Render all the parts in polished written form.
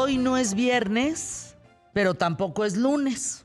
Hoy no es viernes, pero tampoco es lunes.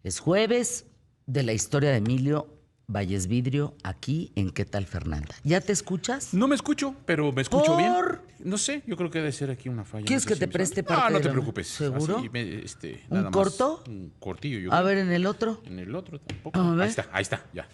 Es jueves de la historia de Emilio Valles Vidrio, aquí en ¿Qué tal, Fernanda? ¿Ya te escuchas? No me escucho, pero me escucho bien. ¿Por? No sé, yo creo que debe ser aquí una falla. ¿Quieres no sé que si te me preste sale. parte No de te la- preocupes. ¿Seguro? Así, ¿Un nada más corto? un cortillo, yo A creo. ver, en el otro. En el otro tampoco. A ver. Ahí está, ya.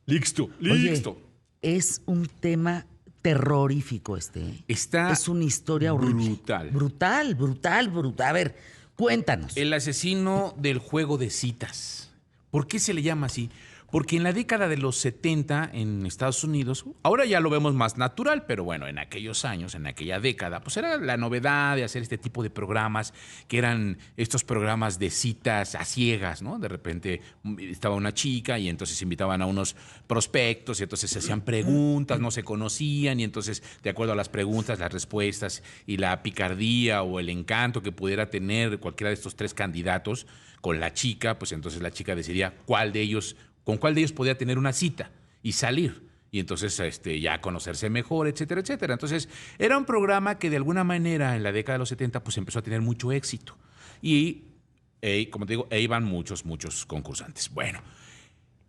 Listo, Oye, listo. es un tema terrorífico ¿eh? Está Es una historia horrible. brutal. Brutal. A ver, cuéntanos. El asesino del juego de citas. ¿Por qué se le llama así? Porque en la década de los 70 en Estados Unidos, ahora ya lo vemos más natural, pero bueno, en aquellos años, en aquella década, pues era la novedad de hacer este tipo de programas, que eran estos programas de citas a ciegas, ¿no? De repente estaba una chica y entonces invitaban a unos prospectos y entonces se hacían preguntas, no se conocían y entonces, de acuerdo a las preguntas, las respuestas y la picardía o el encanto que pudiera tener cualquiera de estos tres candidatos con la chica, pues entonces la chica decidía con cuál de ellos podía tener una cita y salir. Y entonces ya conocerse mejor, etcétera, etcétera. Entonces, era un programa que de alguna manera en la década de los 70 pues empezó a tener mucho éxito. Y, como te digo, iban muchos concursantes. Bueno,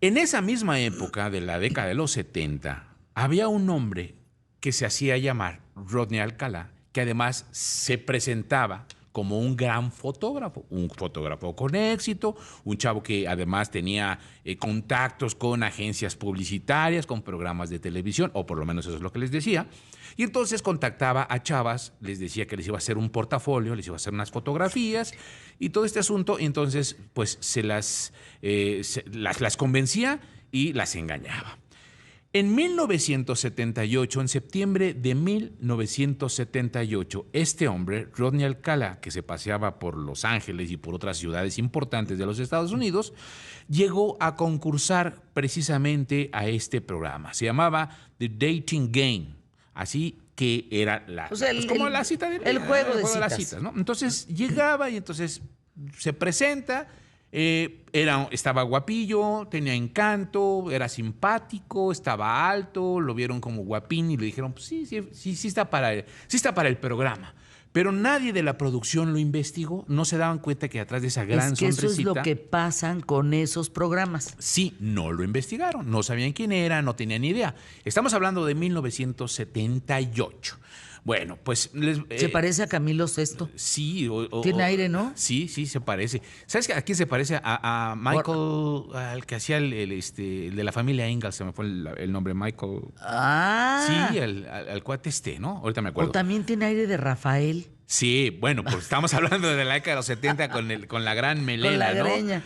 en esa misma época de la década de los 70, había un hombre que se hacía llamar Rodney Alcalá, que además se presentaba como un gran fotógrafo, un fotógrafo con éxito, un chavo que además tenía contactos con agencias publicitarias, con programas de televisión, o por lo menos eso es lo que les decía, y entonces contactaba a chavas, les decía que les iba a hacer un portafolio, les iba a hacer unas fotografías y todo este asunto, y entonces pues las convencía y las engañaba. En 1978, en septiembre de 1978, este hombre, Rodney Alcalá, que se paseaba por Los Ángeles y por otras ciudades importantes de los Estados Unidos, llegó a concursar precisamente a este programa. Se llamaba The Dating Game, así que era como la cita el juego de las citas. citas, ¿no? Entonces llegaba y entonces se presenta. Estaba guapillo, tenía encanto, era simpático, estaba alto, lo vieron como guapín y le dijeron, pues sí está para el programa. Pero nadie de la producción lo investigó, no se daban cuenta que atrás de esa gran sonrisita... Eso es lo que pasan con esos programas. Sí, no lo investigaron, no sabían quién era, no tenían ni idea. Estamos hablando de 1978. Bueno, pues... ¿Se parece a Camilo Sesto? Sí. Tiene aire, ¿no? Sí, se parece. ¿Sabes a quién se parece? A Michael, al que hacía el de la familia Ingalls, se me fue el nombre, Michael. Ah. Sí, al cuate ¿no? Ahorita me acuerdo. O también tiene aire de Rafael. Sí, bueno, pues estamos hablando de la década de los 70 con la gran melena, con la ¿no? greña.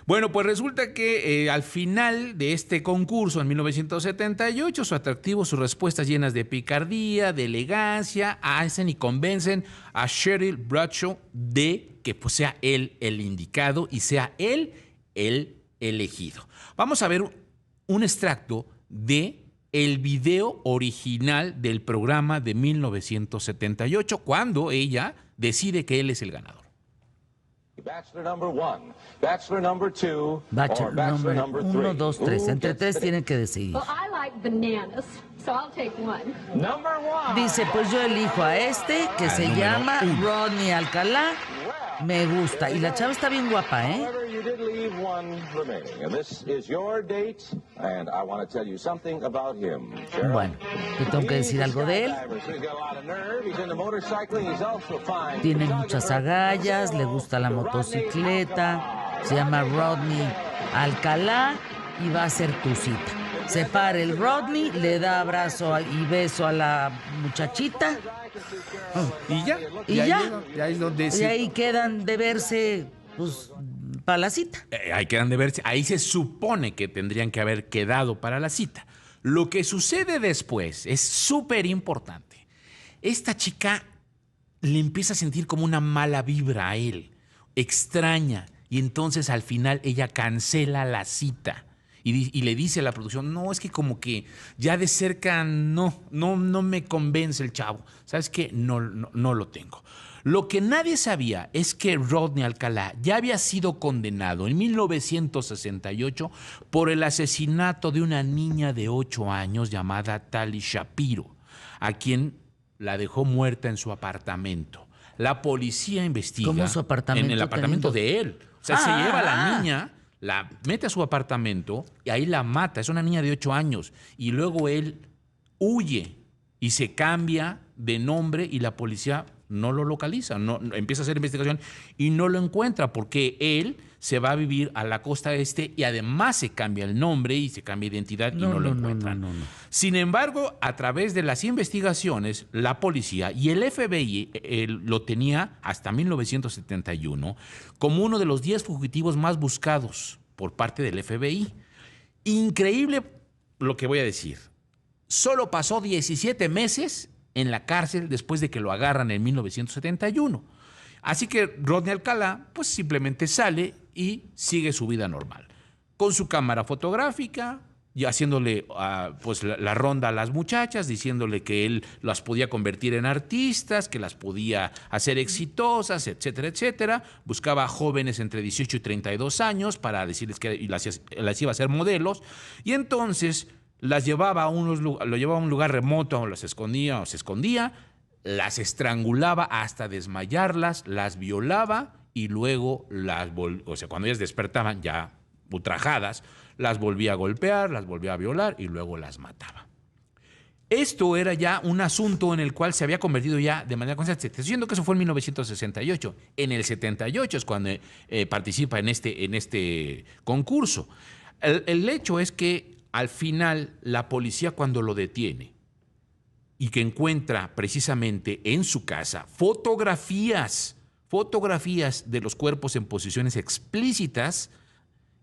Bueno, pues resulta que al final de este concurso en 1978, su atractivo, sus respuestas llenas de picardía, de elegancia, hacen y convencen a Cheryl Bradshaw de que pues, sea él el indicado y sea él el elegido. Vamos a ver un extracto de el video original del programa de 1978, cuando ella decide que él es el ganador. Bachelor number one, bachelor number two, Bachelor number three. 1, 2, 3. Entre tres tienen que decidir. Well, I like bananas, so I'll take one. Number one. Dice, pues yo elijo a este que se número llama uno. Rodney Alcalá. Me gusta. Y la chava está bien guapa, ¿eh? However, you did leave one remaining, and this is your date, and I want to tell you something about him. Cheryl. Bueno, te tengo que decir algo de él. Tiene muchas agallas, le gusta la motocicleta, se llama Rodney Alcalá y va a ser tu cita. Se para el Rodney, le da abrazo y beso a la muchachita Y ya. y ya. Ya es donde Y ahí quedan de verse, pues, para la cita. ahí quedan de verse. Ahí se supone que tendrían que haber quedado para la cita. Lo que sucede después es súper importante. Esta chica le empieza a sentir como una mala vibra a él, extraña, y entonces al final ella cancela la cita. Y le dice a la producción, no, es que como que ya de cerca no me convence el chavo. ¿Sabes qué? No lo tengo. Lo que nadie sabía es que Rodney Alcalá ya había sido condenado en 1968 por el asesinato de una niña de 8 años llamada Tali Shapiro, a quien la dejó muerta en su apartamento. La policía investiga. ¿Cómo su apartamento? En el apartamento de él. O sea, se lleva a la Ah. niña, la mete a su apartamento y ahí la mata. Es una niña de 8 años. Y luego él huye y se cambia de nombre y la policía no lo localiza, empieza a hacer investigación y no lo encuentra porque él se va a vivir a la costa este y además se cambia el nombre y se cambia identidad y no lo encuentran. No. Sin embargo, a través de las investigaciones, la policía y el FBI lo tenía hasta 1971 como uno de los 10 fugitivos más buscados por parte del FBI. Increíble lo que voy a decir. Solo pasó 17 meses en la cárcel después de que lo agarran en 1971. Así que Rodney Alcalá pues simplemente sale y sigue su vida normal. Con su cámara fotográfica y haciéndole pues la ronda a las muchachas, diciéndole que él las podía convertir en artistas, que las podía hacer exitosas, etcétera, etcétera. Buscaba jóvenes entre 18 y 32 años para decirles que las iba a hacer modelos. Y entonces las llevaba a un lugar remoto, o las escondía o se escondía, las estrangulaba hasta desmayarlas, las violaba y luego cuando ellas despertaban ya ultrajadas, las volvía a golpear, las volvía a violar y luego las mataba. Esto era ya un asunto en el cual se había convertido ya de manera constante. Estoy diciendo que eso fue en 1968. En el 78 es cuando participa en este concurso. El hecho es que al final, la policía cuando lo detiene y que encuentra precisamente en su casa fotografías de los cuerpos en posiciones explícitas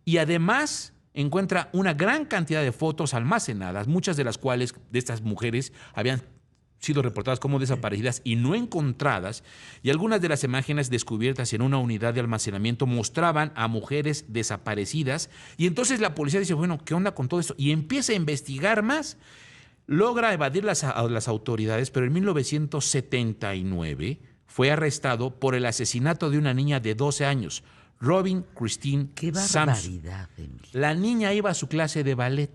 y además encuentra una gran cantidad de fotos almacenadas, muchas de las cuales de estas mujeres habían sido reportadas como desaparecidas y no encontradas, y algunas de las imágenes descubiertas en una unidad de almacenamiento mostraban a mujeres desaparecidas, y entonces la policía dice, bueno, ¿qué onda con todo esto? Y empieza a investigar más, logra evadir las autoridades, pero en 1979 fue arrestado por el asesinato de una niña de 12 años, Robin Christine ¡Qué Sampson. barbaridad, Emilio! La niña iba a su clase de ballet.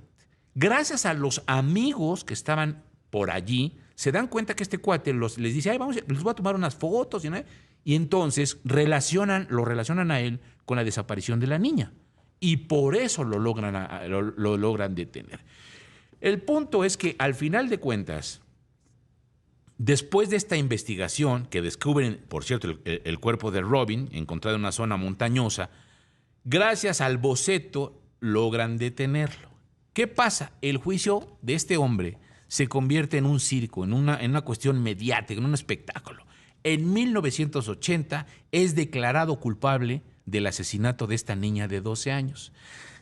Gracias a los amigos que estaban por allí, se dan cuenta que este cuate les dice, ay, les voy a tomar unas fotos. Y entonces lo relacionan a él con la desaparición de la niña. Y por eso lo logran detener. El punto es que al final de cuentas, después de esta investigación, que descubren, por cierto, el cuerpo de Robin, encontrado en una zona montañosa, gracias al boceto logran detenerlo. ¿Qué pasa? El juicio de este hombre se convierte en un circo, en una cuestión mediática, en un espectáculo. En 1980 es declarado culpable del asesinato de esta niña de 12 años.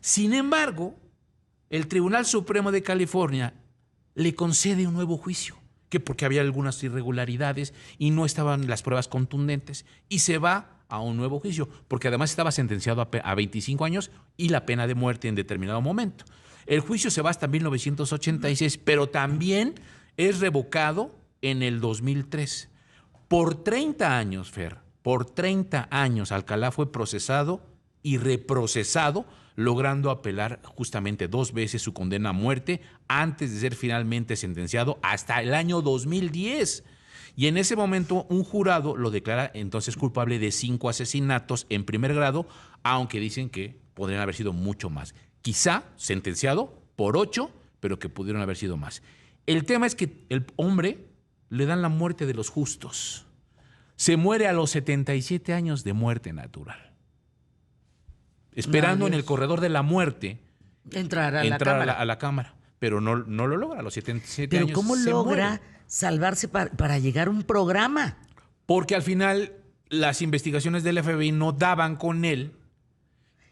Sin embargo, el Tribunal Supremo de California le concede un nuevo juicio, que porque había algunas irregularidades y no estaban las pruebas contundentes, y se va a un nuevo juicio, porque además estaba sentenciado a 25 años y la pena de muerte en determinado momento. El juicio se va hasta 1986, pero también es revocado en el 2003. Por 30 años, Fer, por 30 años Alcalá fue procesado y reprocesado, logrando apelar justamente 2 veces su condena a muerte antes de ser finalmente sentenciado hasta el año 2010. Y en ese momento un jurado lo declara entonces culpable de 5 asesinatos en primer grado, aunque dicen que podrían haber sido mucho más. Quizá sentenciado por 8, pero que pudieron haber sido más. El tema es que el hombre le dan la muerte de los justos. Se muere a los 77 años de muerte natural. Esperando en el corredor de la muerte entrar a la cámara. Pero no lo logra a los 77 Pero años. ¿cómo se logra muere. salvarse para llegar a un programa? Porque al final las investigaciones del FBI no daban con él.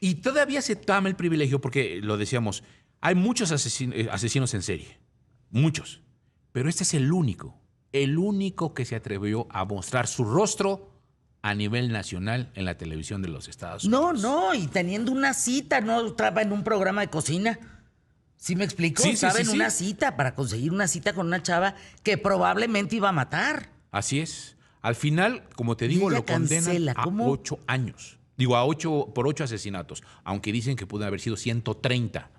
Y todavía se toma el privilegio, porque lo decíamos, hay muchos asesinos en serie, muchos, pero este es el único que se atrevió a mostrar su rostro a nivel nacional en la televisión de los Estados Unidos. No, y teniendo una cita, no estaba en un programa de cocina. ¿Sí me explico? Sí, estaba en una cita para conseguir una cita con una chava que probablemente iba a matar. Así es. Al final, como te digo, lo condenan a 8 años. Digo, por 8 asesinatos, aunque dicen que pudo haber sido 130.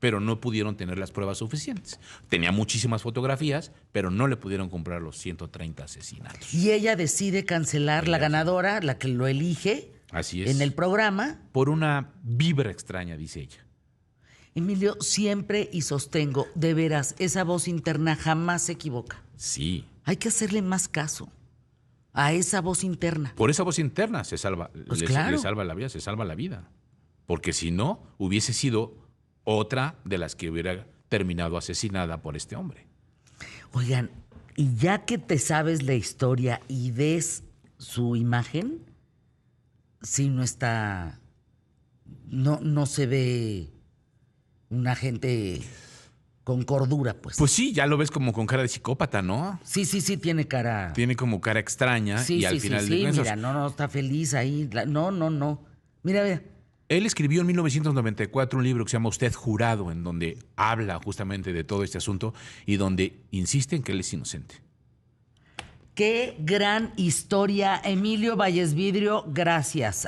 pero no pudieron tener las pruebas suficientes. Tenía muchísimas fotografías, pero no le pudieron comprar los 130 asesinatos. Y ella decide cancelar la ganadora, la que lo elige Así es. en el programa. Por una vibra extraña, dice ella. Emilio, siempre y sostengo, de veras, esa voz interna jamás se equivoca. Sí. Hay que hacerle más caso a esa voz interna. Por esa voz interna se salva, Pues le claro. salva la vida, se salva la vida. Porque si no, hubiese sido otra de las que hubiera terminado asesinada por este hombre. Oigan, y ya que te sabes la historia y ves su imagen, sí no está, no se ve una gente con cordura, pues. Pues sí, ya lo ves como con cara de psicópata, ¿no? Sí, tiene cara. Tiene como cara extraña Sí, y al sí, final sí, de cuentas, mira, no, está feliz ahí. No. Mira. él escribió en 1994 un libro que se llama Usted Jurado, en donde habla justamente de todo este asunto y donde insiste en que él es inocente. Qué gran historia, Emilio Valles Vidrio, gracias.